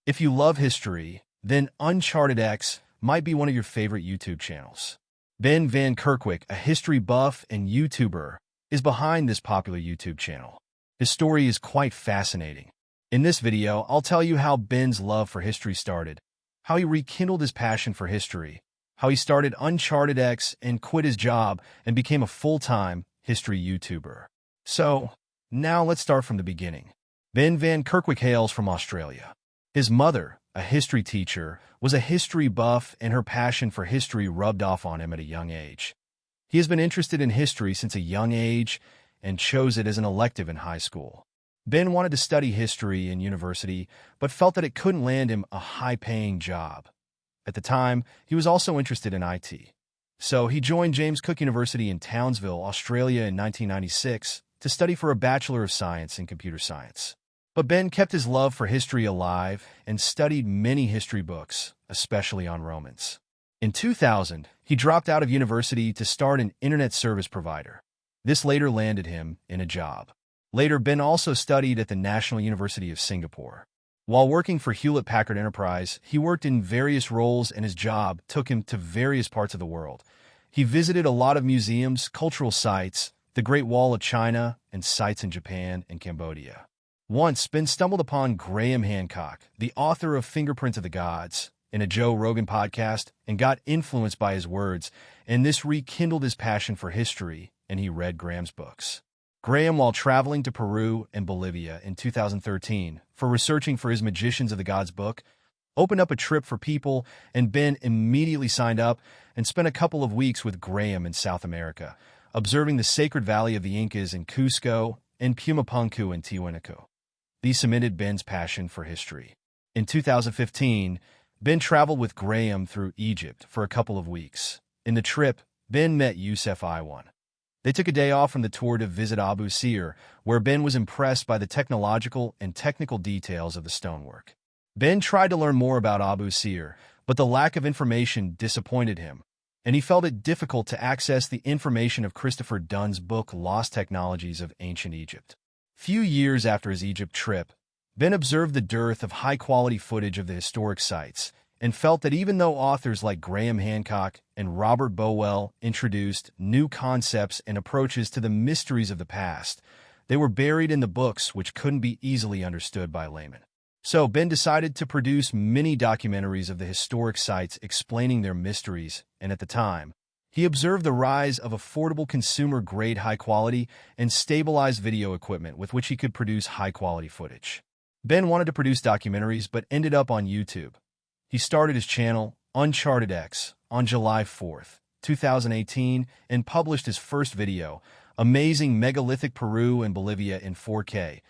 If you love history, then UnchartedX might be one of your favorite YouTube channels. Ben Van Kerkwyk, a history buff and YouTuber, is behind this popular YouTube channel. His story is quite fascinating. In this video, I'll tell you how Ben's love for history started, how he rekindled his passion for history, how he started UnchartedX and quit his job and became a full-time history YouTuber. So, now let's start from the beginning. Ben Van Kerkwyk hails from Australia. His mother, a history teacher, was a history buff, and her passion for history rubbed off on him at a young age. He has been interested in history since a young age and chose it as an elective in high school. Ben wanted to study history in university, but felt that it couldn't land him a high-paying job. At the time, he was also interested in IT. So he joined James Cook University in Townsville, Australia in 1996 to study for a Bachelor of Science in Computer Science. But Ben kept his love for history alive and studied many history books, especially on Romans. In 2000, he dropped out of university to start an internet service provider. This later landed him in a job. Later, Ben also studied at the National University of Singapore. While working for Hewlett-Packard Enterprise, he worked in various roles, and his job took him to various parts of the world. He visited a lot of museums, cultural sites, the Great Wall of China, and sites in Japan and Cambodia. Once, Ben stumbled upon Graham Hancock, the author of Fingerprint of the Gods, in a Joe Rogan podcast, and got influenced by his words, and this rekindled his passion for history, and he read Graham's books. Graham, while traveling to Peru and Bolivia in 2013 for researching for his Magicians of the Gods book, opened up a trip for people, and Ben immediately signed up and spent a couple of weeks with Graham in South America, observing the sacred valley of the Incas in Cusco and Pumapunku in Tiwanaku. These cemented Ben's passion for history. In 2015, Ben traveled with Graham through Egypt for a couple of weeks. In the trip, Ben met Youssef Iwan. They took a day off from the tour to visit Abu Sir, where Ben was impressed by the technological and technical details of the stonework. Ben tried to learn more about Abu Sir, but the lack of information disappointed him, and he felt it difficult to access the information of Christopher Dunn's book Lost Technologies of Ancient Egypt. Few years after his Egypt trip, Ben observed the dearth of high-quality footage of the historic sites and felt that even though authors like Graham Hancock and Robert Bowell introduced new concepts and approaches to the mysteries of the past, they were buried in the books which couldn't be easily understood by laymen. So Ben decided to produce mini documentaries of the historic sites explaining their mysteries, and at the time, he observed the rise of affordable consumer-grade high-quality and stabilized video equipment with which he could produce high-quality footage. Ben wanted to produce documentaries but ended up on YouTube. He started his channel, UnchartedX, on July 4th, 2018, and published his first video, Amazing Megalithic Peru and Bolivia in 4K,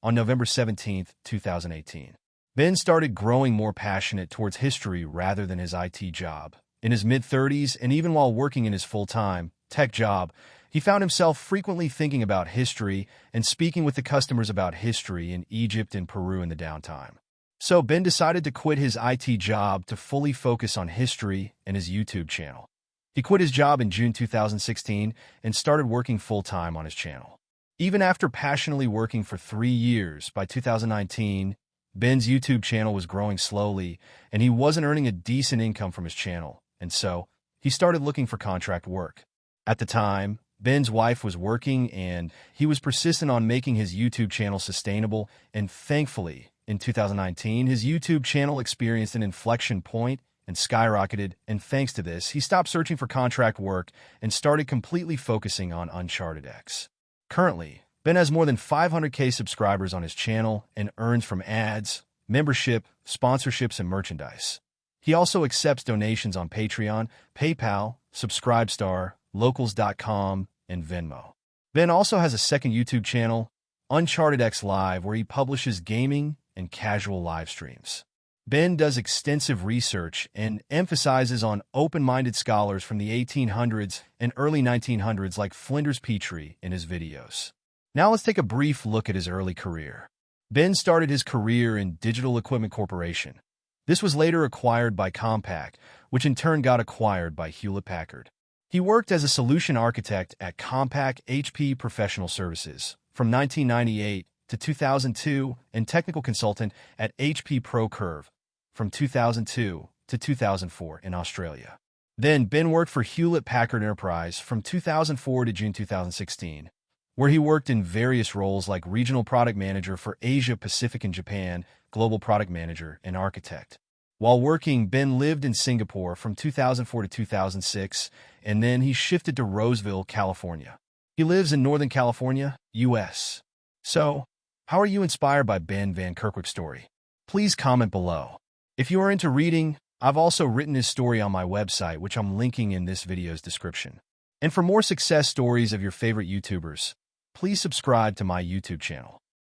on November 17th, 2018. Ben started growing more passionate towards history rather than his IT job. In his mid-30s, and even while working in his full-time tech job, he found himself frequently thinking about history and speaking with the customers about history in Egypt and Peru in the downtime. So Ben decided to quit his IT job to fully focus on history and his YouTube channel. He quit his job in June 2016 and started working full-time on his channel. Even after passionately working for 3 years, by 2019, Ben's YouTube channel was growing slowly, and he wasn't earning a decent income from his channel, and so he started looking for contract work. At the time, Ben's wife was working, and he was persistent on making his YouTube channel sustainable, and thankfully, in 2019, his YouTube channel experienced an inflection point and skyrocketed, and thanks to this, he stopped searching for contract work and started completely focusing on UnchartedX. Currently, Ben has more than 500K subscribers on his channel and earns from ads, membership, sponsorships, and merchandise. He also accepts donations on Patreon, PayPal, Subscribestar, Locals.com, and Venmo. Ben also has a second YouTube channel, UnchartedX Live, where he publishes gaming and casual live streams. Ben does extensive research and emphasizes on open-minded scholars from the 1800s and early 1900s like Flinders Petrie in his videos. Now let's take a brief look at his early career. Ben started his career in Digital Equipment Corporation. This was later acquired by Compaq, which in turn got acquired by Hewlett-Packard. He worked as a solution architect at Compaq HP Professional Services from 1998 to 2002 and technical consultant at HP ProCurve from 2002 to 2004 in Australia. Then Ben worked for Hewlett-Packard Enterprise from 2004 to June 2016, where he worked in various roles like Regional Product Manager for Asia Pacific and Japan, Global Product Manager, and Architect. While working, Ben lived in Singapore from 2004 to 2006, and then he shifted to Roseville, California. He lives in Northern California, U.S. So, how are you inspired by Ben Van Kerkwyk's story? Please comment below. If you are into reading, I've also written his story on my website, which I'm linking in this video's description. And for more success stories of your favorite YouTubers, please subscribe to my YouTube channel.